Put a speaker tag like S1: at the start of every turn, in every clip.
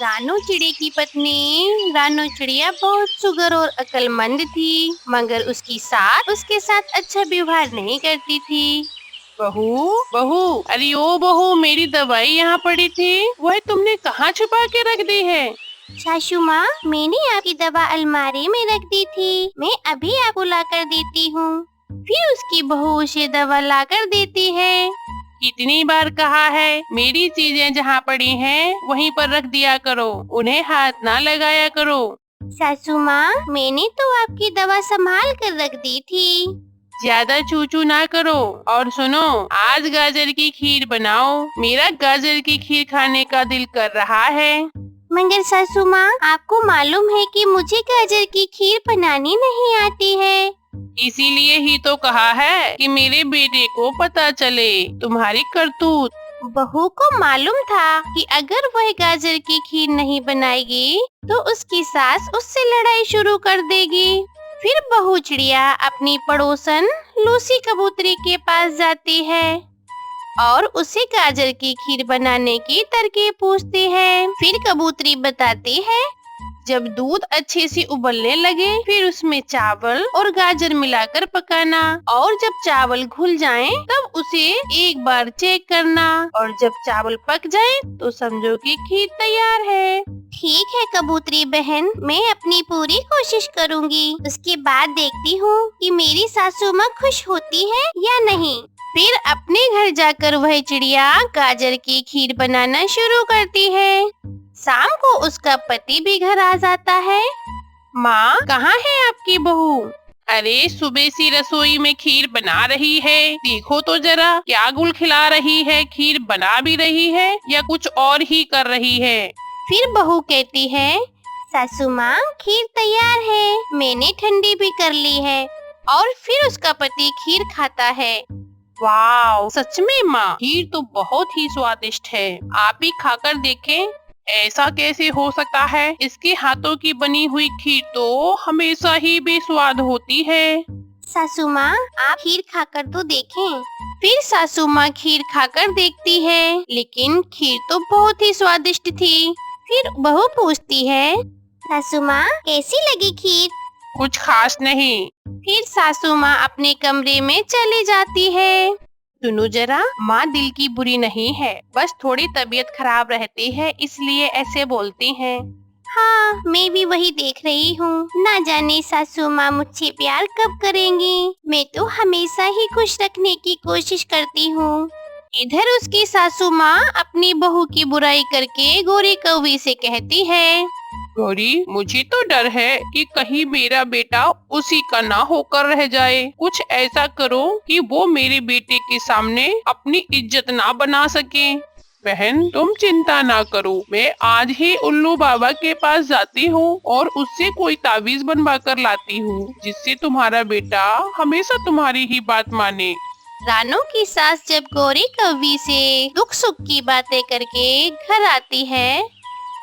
S1: रानू चिड़िया की पत्नी रानू चिड़िया बहुत सुगर और अक्लमंद थी, मगर उसकी सास उसके साथ अच्छा व्यवहार नहीं करती थी।
S2: बहू बहू, अरे ओ बहू, मेरी दवाई यहाँ पड़ी थी, वह तुमने कहाँ छुपा के रख दी है?
S1: सासू माँ, मैंने आपकी दवा अलमारी में रख दी थी, मैं अभी आपको ला कर देती हूँ। फिर उसकी बहू उसे दवा ला कर देती है।
S2: कितनी बार कहा है, मेरी चीजें जहाँ पड़ी हैं वहीं पर रख दिया करो, उन्हें हाथ ना लगाया करो।
S1: सासू माँ, मैंने तो आपकी दवा संभाल कर रख दी थी।
S2: ज्यादा चूचू ना करो। और सुनो, आज गाजर की खीर बनाओ, मेरा गाजर की खीर खाने का दिल कर रहा है।
S1: मगर सासू माँ, आपको मालूम है कि मुझे गाजर की खीर बनानी नहीं आती है।
S2: इसीलिए ही तो कहा है कि मेरे बेटे को पता चले तुम्हारी करतूत।
S1: बहू को मालूम था कि अगर वह गाजर की खीर नहीं बनाएगी तो उसकी सास उससे लड़ाई शुरू कर देगी। फिर बहू चिड़िया अपनी पड़ोसन लूसी कबूतरी के पास जाती है और उसे गाजर की खीर बनाने की तरकीब पूछती है। फिर कबूतरी बताती है, जब दूध अच्छे से उबलने लगे फिर उसमें चावल और गाजर मिलाकर पकाना, और जब चावल घुल जाएं तब उसे एक बार चेक करना, और जब चावल पक जाएं तो समझो कि खीर तैयार है। ठीक है कबूतरी बहन, मैं अपनी पूरी कोशिश करूंगी। उसके बाद देखती हूँ कि मेरी सासू माँ खुश होती है या नहीं। फिर अपने घर जाकर वह चिड़िया गाजर की खीर बनाना शुरू करती है। शाम को उसका पति भी घर आ जाता है।
S2: माँ, कहाँ है आपकी बहू? अरे, सुबह सी रसोई में खीर बना रही है, देखो तो जरा, क्या गुल खिला रही है, खीर बना भी रही है या कुछ और ही कर रही है?
S1: फिर बहू कहती है, सासू माँ, खीर तैयार है, मैंने ठंडी भी कर ली है। और फिर उसका पति खीर खाता है।
S2: वाह, सच में माँ, खीर तो बहुत ही स्वादिष्ट है, आप भी खाकर देखें। ऐसा कैसे हो सकता है? इसके हाथों की बनी हुई खीर तो हमेशा ही बेस्वाद होती है।
S1: सासू माँ, आप खीर खाकर तो देखें। फिर सासू माँ खीर खाकर देखती है, लेकिन खीर तो बहुत ही स्वादिष्ट थी। फिर बहू पूछती है, सासू माँ, कैसी लगी खीर?
S2: कुछ खास नहीं।
S1: फिर सासू माँ अपने कमरे में चली जाती है। सुनो जरा, माँ दिल की बुरी नहीं है, बस थोड़ी तबीयत खराब रहती है, इसलिए ऐसे बोलती हैं। हाँ, मैं भी वही देख रही हूँ। ना जाने सासू माँ मुझसे प्यार कब करेंगी। मैं तो हमेशा ही खुश रखने की कोशिश करती हूँ। इधर उसकी सासू माँ अपनी बहू की बुराई करके गोरी कौवी से कहती है,
S2: गौरी, मुझे तो डर है कि कहीं मेरा बेटा उसी का ना होकर रह जाए। कुछ ऐसा करो कि वो मेरे बेटे के सामने अपनी इज्जत ना बना सके। बहन, तुम चिंता ना करो, मैं आज ही उल्लू बाबा के पास जाती हूँ और उससे कोई तावीज बनवा कर लाती हूँ, जिससे तुम्हारा बेटा हमेशा तुम्हारी ही बात माने।
S1: रानू की सास जब गौरी कौवी से दुख सुख की बातें करके घर आती है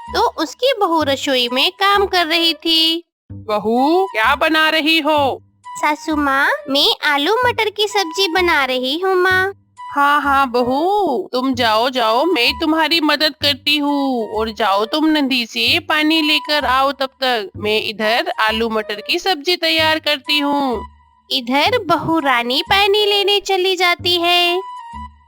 S1: तो उसकी बहू रसोई में काम कर रही थी।
S2: बहू, क्या बना रही हो?
S1: सासू माँ, मैं आलू मटर की सब्जी बना रही हूँ माँ।
S2: हाँ हाँ बहू, तुम जाओ जाओ, मैं तुम्हारी मदद करती हूँ। और जाओ तुम नदी से पानी लेकर आओ, तब तक मैं इधर आलू मटर की सब्जी तैयार करती हूँ।
S1: इधर बहू रानी पानी लेने चली जाती है।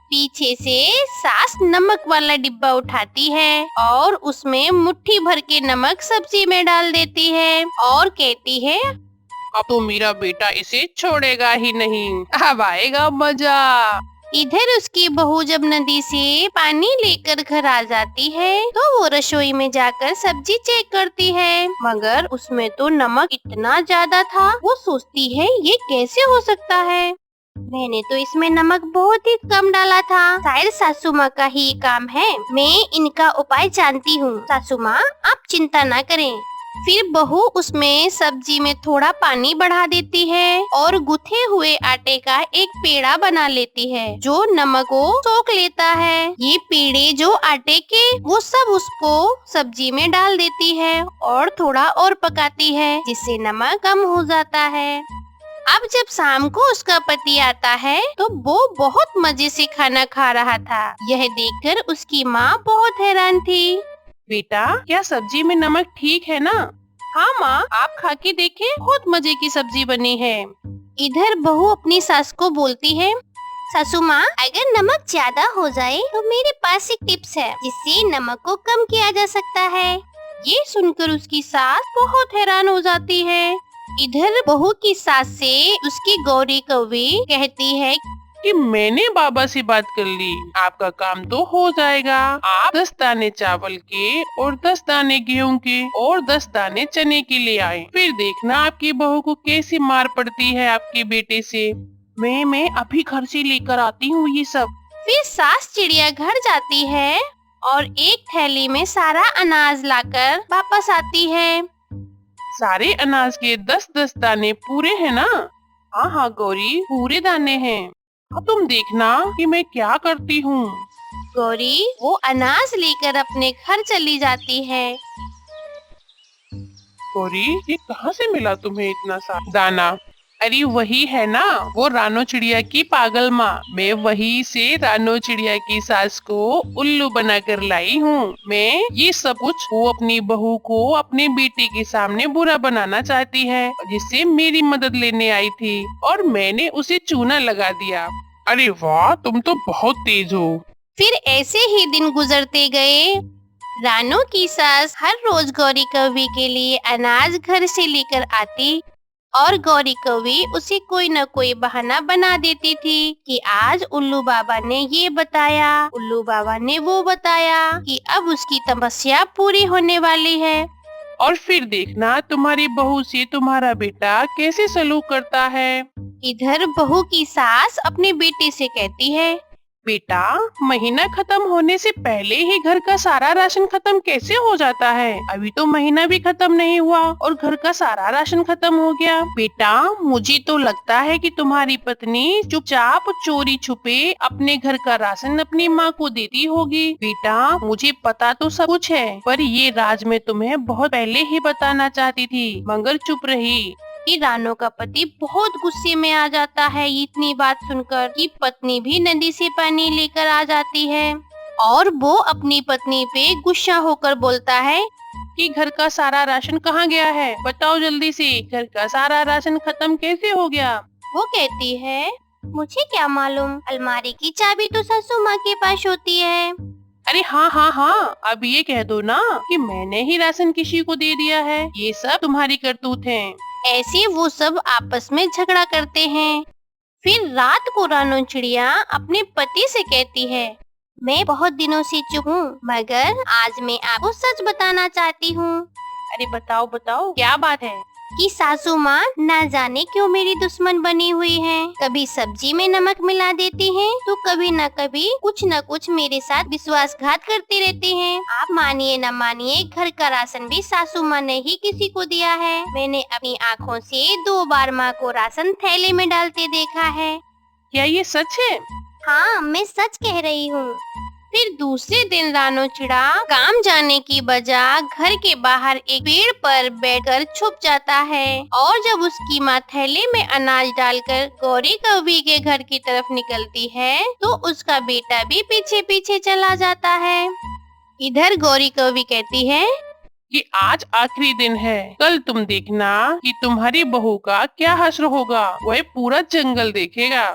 S1: पीछे से सास नमक वाला डिब्बा उठाती है और उसमें मुट्ठी भर के नमक सब्जी में डाल देती है और कहती है,
S2: अब तो मेरा बेटा इसे छोड़ेगा ही नहीं, अब आएगा मजा।
S1: इधर उसकी बहू जब नदी से पानी लेकर घर आ जाती है तो वो रसोई में जाकर सब्जी चेक करती है, मगर उसमें तो नमक इतना ज्यादा था। वो सोचती है, ये कैसे हो सकता है, मैंने तो इसमें नमक बहुत ही कम डाला था। शायद सासू माँ का ही काम है, मैं इनका उपाय जानती हूँ। सासू माँ, आप चिंता ना करें। फिर बहू उसमें सब्जी में थोड़ा पानी बढ़ा देती है और गुथे हुए आटे का एक पेड़ा बना लेती है जो नमक को सोख लेता है। ये पेड़े जो आटे के वो सब उसको सब्जी में डाल देती है और थोड़ा और पकाती है, जिससे नमक कम हो जाता है। अब जब शाम को उसका पति आता है तो वो बहुत मजे से खाना खा रहा था। यह देखकर उसकी माँ बहुत हैरान थी।
S2: बेटा, क्या सब्जी में नमक ठीक है ना? हाँ माँ, आप खा के देखें, बहुत मजे की सब्जी बनी है।
S1: इधर बहू अपनी सास को बोलती है, सासू माँ, अगर नमक ज्यादा हो जाए तो मेरे पास एक टिप्स है जिससे नमक को कम किया जा सकता है। ये सुनकर उसकी सास बहुत हैरान हो जाती है। इधर बहू की सास से उसकी गौरी कौवी कहती है
S2: कि मैंने बाबा से बात कर ली, आपका काम तो हो जाएगा। आप 10 दाने चावल के और 10 दाने गेहूं के और 10 दाने चने के ले आए। फिर देखना आपकी बहू को कैसी मार पड़ती है आपके बेटे से। मैं अभी घर से लेकर आती हूँ ये सब।
S1: फिर सास चिड़िया घर जाती है और एक थैली में सारा अनाज लाकर वापस आती है।
S2: सारे अनाज के 10-10 दाने पूरे हैं ना? हाँ हाँ गौरी, पूरे दाने हैं। अब तुम देखना कि मैं क्या करती हूँ।
S1: गौरी वो अनाज लेकर अपने घर चली जाती है।
S2: गौरी, ये कहाँ से मिला तुम्हें इतना सारा दाना? अरे वही है ना, वो रानो चिड़िया की पागल माँ। मैं वही से रानो चिड़िया की सास को उल्लू बनाकर लाई हूँ। मैं ये सब कुछ वो अपनी बहू को अपने बेटे के सामने बुरा बनाना चाहती है, जिससे मेरी मदद लेने आई थी और मैंने उसे चूना लगा दिया। अरे वाह, तुम तो बहुत तेज हो।
S1: फिर ऐसे ही दिन गुजरते गए। रानो की सास हर रोज गौरी कौवी के लिए अनाज घर से लेकर आती और गौरी कौवी उसे कोई न कोई बहाना बना देती थी कि आज उल्लू बाबा ने ये बताया, उल्लू बाबा ने वो बताया कि अब उसकी तपस्या पूरी होने वाली है।
S2: और फिर देखना तुम्हारी बहू से तुम्हारा बेटा कैसे सलूक करता है।
S1: इधर बहू की सास अपने बेटे से कहती है,
S2: बेटा, महीना खत्म होने से पहले ही घर का सारा राशन खत्म कैसे हो जाता है? अभी तो महीना भी खत्म नहीं हुआ और घर का सारा राशन खत्म हो गया। बेटा, मुझे तो लगता है कि तुम्हारी पत्नी चुपचाप चोरी छुपे अपने घर का राशन अपनी माँ को देती होगी। बेटा, मुझे पता तो सब कुछ है, पर ये राज मैं तुम्हें बहुत पहले ही बताना चाहती थी, मगर चुप रही।
S1: कि रानो का पति बहुत गुस्से में आ जाता है इतनी बात सुनकर कि पत्नी भी नदी से पानी लेकर आ जाती है और वो अपनी पत्नी पे गुस्सा होकर बोलता है
S2: कि घर का सारा राशन कहाँ गया है? बताओ जल्दी से, घर का सारा राशन खत्म कैसे हो गया?
S1: वो कहती है, मुझे क्या मालूम, अलमारी की चाबी तो सासू माँ के पास होती है।
S2: अरे हाँ हाँ हाँ, अब ये कह दो ना कि मैंने ही राशन किसी को दे दिया है। ये सब तुम्हारी करतूत है।
S1: ऐसे वो सब आपस में झगड़ा करते हैं। फिर रात को रानो चिड़िया अपने पति से कहती है, मैं बहुत दिनों से चुप हूँ, मगर आज मैं आपको सच बताना चाहती हूँ।
S2: अरे बताओ बताओ, क्या बात है?
S1: कि सासू माँ ना जाने क्यों मेरी दुश्मन बनी हुई हैं। कभी सब्जी में नमक मिला देती हैं, तो कभी न कभी कुछ न कुछ मेरे साथ विश्वासघात करती रहती हैं। आप मानिए न मानिए, घर का राशन भी सासू माँ ने ही किसी को दिया है। मैंने अपनी आँखों से 2 बार माँ को राशन थैले में डालते देखा है।
S2: क्या ये सच है?
S1: हाँ, मैं सच कह रही हूँ। फिर दूसरे दिन रानो चिड़ा काम जाने की बजाय घर के बाहर एक पेड़ पर बैठकर छुप जाता है और जब उसकी माँ थैले में अनाज डालकर गौरी कौवी के घर की तरफ निकलती है तो उसका बेटा भी पीछे पीछे चला जाता है। इधर गौरी कौवी कहती है
S2: कि आज आखिरी दिन है, कल तुम देखना कि तुम्हारी बहू का क्या हश्र होगा। वह पूरा जंगल देखेगा।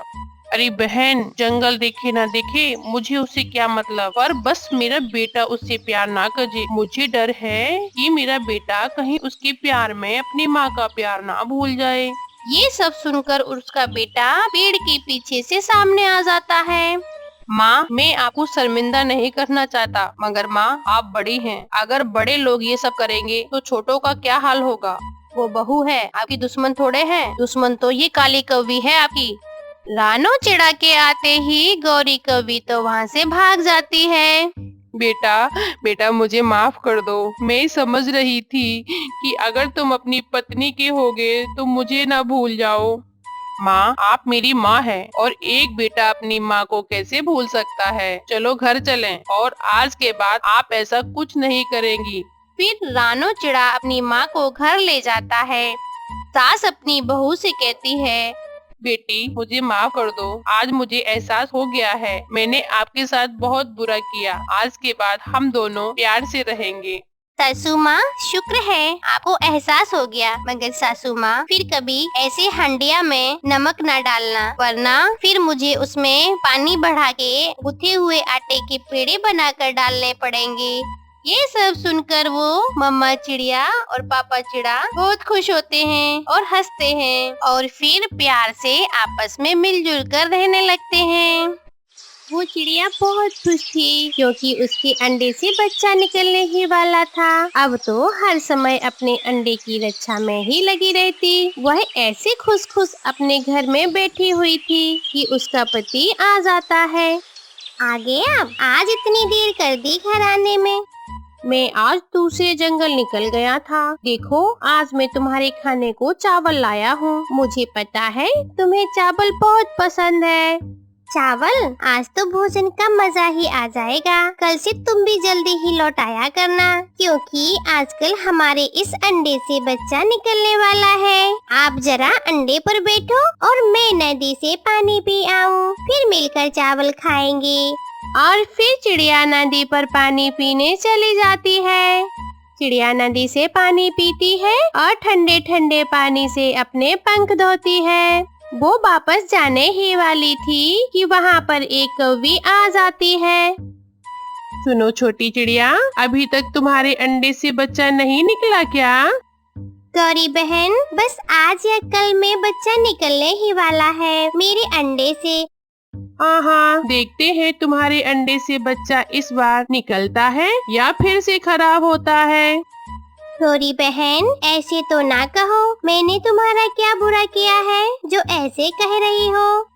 S2: अरे बहन, जंगल देखे ना देखे, मुझे उससे क्या मतलब, पर बस मेरा बेटा उससे प्यार ना करे। मुझे डर है कि मेरा बेटा कहीं उसके प्यार में अपनी माँ का प्यार ना भूल जाए।
S1: ये सब सुनकर उसका बेटा पेड़ के पीछे से सामने आ जाता है।
S2: माँ, मैं आपको शर्मिंदा नहीं करना चाहता, मगर माँ आप बड़ी हैं। अगर बड़े लोग ये सब करेंगे तो छोटों का क्या हाल होगा?
S1: वो बहू है, आपकी दुश्मन थोड़े हैं। दुश्मन तो ये काली कौवी है आपकी। रानो चिड़ा के आते ही गौरी कौवी तो वहाँ से भाग जाती है।
S2: बेटा मुझे माफ कर दो। मैं समझ रही थी कि अगर तुम अपनी पत्नी के होगे तो मुझे ना भूल जाओ। माँ, आप मेरी माँ है और एक बेटा अपनी माँ को कैसे भूल सकता है। चलो घर चलें और आज के बाद आप ऐसा कुछ नहीं करेंगी।
S1: फिर रानो चिड़ा अपनी माँ को घर ले जाता है। सास अपनी बहू से कहती है,
S2: बेटी, मुझे माफ कर दो। आज मुझे एहसास हो गया है मैंने आपके साथ बहुत बुरा किया। आज के बाद हम दोनों प्यार से रहेंगे।
S1: सासू माँ, शुक्र है आपको एहसास हो गया, मगर सासू माँ फिर कभी ऐसे हंडिया में नमक न डालना, वरना फिर मुझे उसमें पानी बढ़ा के गूथे हुए आटे के पेड़े बनाकर डालने पड़ेंगे। ये सब सुनकर वो मम्मा चिड़िया और पापा चिड़ा बहुत खुश होते हैं और हंसते हैं और फिर प्यार से आपस में मिलजुल कर रहने लगते हैं। वो चिड़िया बहुत खुश थी क्योंकि उसके अंडे से बच्चा निकलने ही वाला था। अब तो हर समय अपने अंडे की रक्षा में ही लगी रहती। वह ऐसे खुश खुश अपने घर में बैठी हुई थी कि उसका पति आ जाता है। आ गया? आज इतनी देर कर दी घर आने में। मैं आज दूसरे जंगल निकल गया था। देखो, आज मैं तुम्हारे खाने को चावल लाया हूँ। मुझे पता है तुम्हें चावल बहुत पसंद है। चावल? आज तो भोजन का मजा ही आ जाएगा। कल से तुम भी जल्दी ही लौट आया करना, क्योंकि आजकल हमारे इस अंडे से बच्चा निकलने वाला है। आप जरा अंडे पर बैठो और मैं नदी से पानी पी आऊं, फिर मिलकर चावल खाएंगे। और फिर चिड़िया नदी पर पानी पीने चली जाती है। चिड़िया नदी से पानी पीती है और ठंडे ठंडे पानी से अपने पंख धोती है। वो वापस जाने ही वाली थी कि वहाँ पर एक कौवी आ जाती है।
S2: सुनो छोटी चिड़िया, अभी तक तुम्हारे अंडे से बच्चा नहीं निकला क्या?
S1: गौरी बहन, बस आज या कल में बच्चा निकलने ही वाला है मेरे अंडे से।
S2: हाँ, देखते हैं तुम्हारे अंडे से बच्चा इस बार निकलता है या फिर से खराब होता है।
S1: गौरी बहन, ऐसे तो ना कहो। मैंने तुम्हारा क्या बुरा किया है जो ऐसे कह रही हो?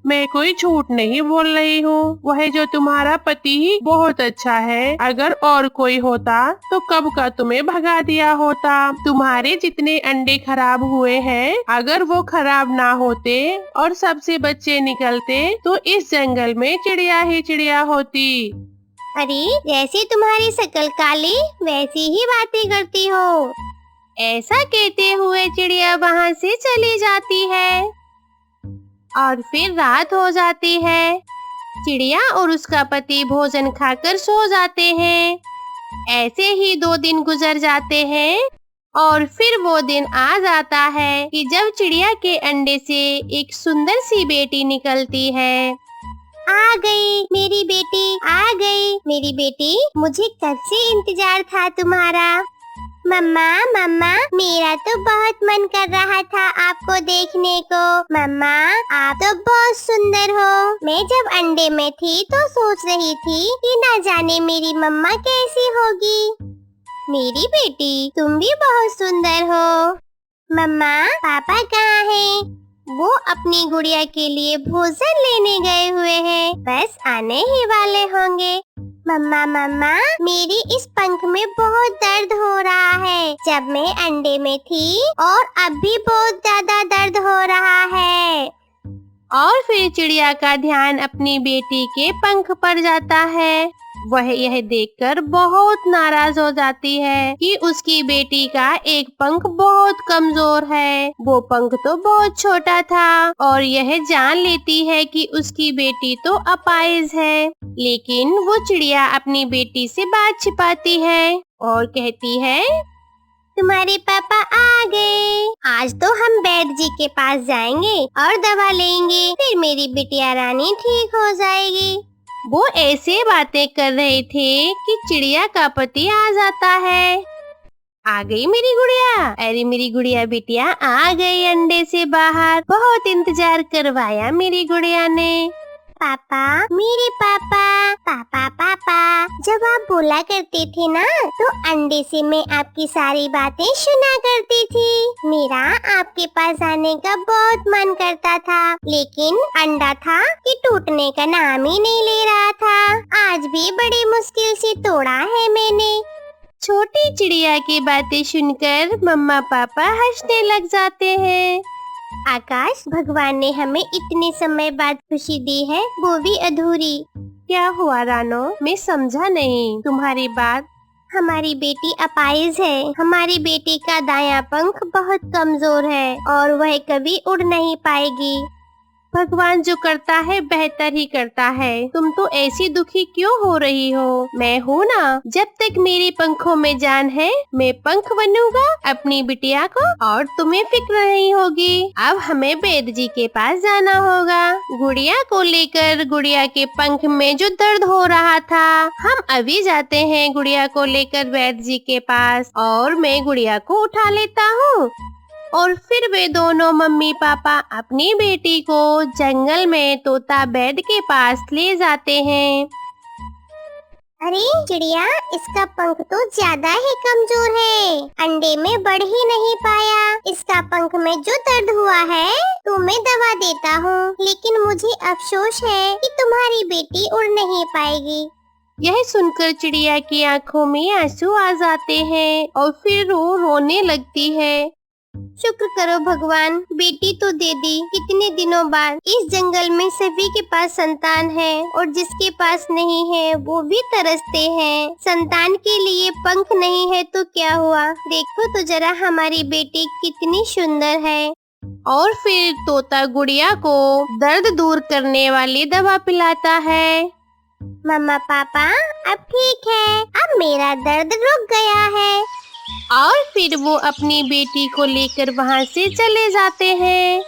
S2: मैं कोई झूठ नहीं बोल रही हूँ। वह जो तुम्हारा पति ही बहुत अच्छा है। अगर और कोई होता तो कब का तुम्हें भगा दिया होता। तुम्हारे जितने अंडे खराब हुए हैं, अगर वो खराब ना होते और सबसे बच्चे निकलते तो इस जंगल में चिड़िया ही चिड़िया होती।
S1: अरे, जैसे तुम्हारी शक्ल काली वैसी ही बातें करती हो। ऐसा कहते हुए चिड़िया वहाँ से चली जाती है और फिर रात हो जाती है। चिड़िया और उसका पति भोजन खाकर सो जाते हैं। ऐसे ही 2 दिन गुजर जाते हैं और फिर वो दिन आ जाता है कि जब चिड़िया के अंडे से एक सुंदर सी बेटी निकलती है। आ गई मेरी बेटी, आ गई मेरी बेटी। मुझे कब से इंतजार था तुम्हारा। मम्मा, मम्मा, मेरा तो बहुत मन कर रहा था आपको देखने को। मम्मा, आप तो बहुत सुंदर हो। मैं जब अंडे में थी तो सोच रही थी कि ना जाने मेरी मम्मा कैसी होगी। मेरी बेटी, तुम भी बहुत सुंदर हो। मम्मा, पापा कहाँ हैं? वो अपनी गुड़िया के लिए भोजन लेने गए हुए हैं, बस आने ही वाले होंगे। मम्मा, मम्मा, मेरी इस पंख में बहुत दर्द हो रहा है। जब मैं अंडे में थी और अब भी बहुत ज्यादा दर्द हो रहा है। और फिर चिड़िया का ध्यान अपनी बेटी के पंख पर जाता है। वह यह देखकर बहुत नाराज हो जाती है कि उसकी बेटी का एक पंख बहुत कमजोर है। वो पंख तो बहुत छोटा था और यह जान लेती है कि उसकी बेटी तो अपाहिज है। लेकिन वो चिड़िया अपनी बेटी से बात छिपाती है और कहती है, तुम्हारे पापा आ गए। आज तो हम वैद्य जी के पास जाएंगे और दवा लेंगे, फिर मेरी बिटिया रानी ठीक हो जाएगी। वो ऐसे बातें कर रहे थे कि चिड़िया का पति आ जाता है। आ गई मेरी गुड़िया। अरे मेरी गुड़िया बिटिया आ गई अंडे से बाहर। बहुत इंतजार करवाया मेरी गुड़िया ने। पापा, मेरे पापा, पापा, पापा। जब आप बोला करते थे ना तो अंडे से मैं आपकी सारी बातें सुना करती थी। मेरा आपके पास आने का बहुत मन करता था, लेकिन अंडा था कि टूटने का नाम ही नहीं ले रहा था। आज भी बड़ी मुश्किल से तोड़ा है मैंने। छोटी चिड़िया की बातें सुनकर मम्मा पापा हंसने लग जाते हैं। आकाश, भगवान ने हमें इतने समय बाद खुशी दी है, वो भी अधूरी। क्या हुआ रानो? मैं समझा नहीं तुम्हारी बात।
S3: हमारी बेटी अपाहिज है। हमारी बेटी का दायां पंख बहुत कमजोर है और वह कभी उड़ नहीं पाएगी।
S1: भगवान जो करता है बेहतर ही करता है। तुम तो ऐसी दुखी क्यों हो रही हो? मैं हूँ ना, जब तक मेरे पंखों में जान है मैं पंख बनूंगा अपनी बिटिया को और तुम्हें फिक्र नहीं होगी। अब हमें वैद्य जी के पास जाना होगा। गुड़िया को लेकर गुड़िया के पंख में जो दर्द हो रहा था, हम अभी जाते हैं गुड़िया को लेकर वैद्य जी के पास और मैं गुड़िया को उठा लेता हूँ और फिर वे दोनों मम्मी पापा अपनी बेटी को जंगल में तोता वैद्य के पास ले जाते हैं।
S3: अरे चिड़िया, इसका पंख तो ज्यादा ही कमजोर है, अंडे में बढ़ ही नहीं पाया। इसका पंख में जो दर्द हुआ है तो मैं दवा देता हूँ, लेकिन मुझे अफसोस है कि तुम्हारी बेटी उड़ नहीं पाएगी।
S1: यह सुनकर चिड़िया की आंखों में आंसू आ जाते हैं और फिर वो रोने लगती है।
S3: शुक्र करो भगवान, बेटी तो दे दी। कितने दिनों बाद इस जंगल में सभी के पास संतान है और जिसके पास नहीं है वो भी तरसते हैं। संतान के लिए पंख नहीं है तो क्या हुआ, देखो तो जरा हमारी बेटी कितनी सुंदर है।
S1: और फिर तोता गुड़िया को दर्द दूर करने वाली दवा पिलाता है।
S3: मम्मा पापा, अब ठीक है, अब मेरा दर्द रुक गया है।
S1: और फिर वो अपनी बेटी को लेकर वहाँ से चले जाते हैं।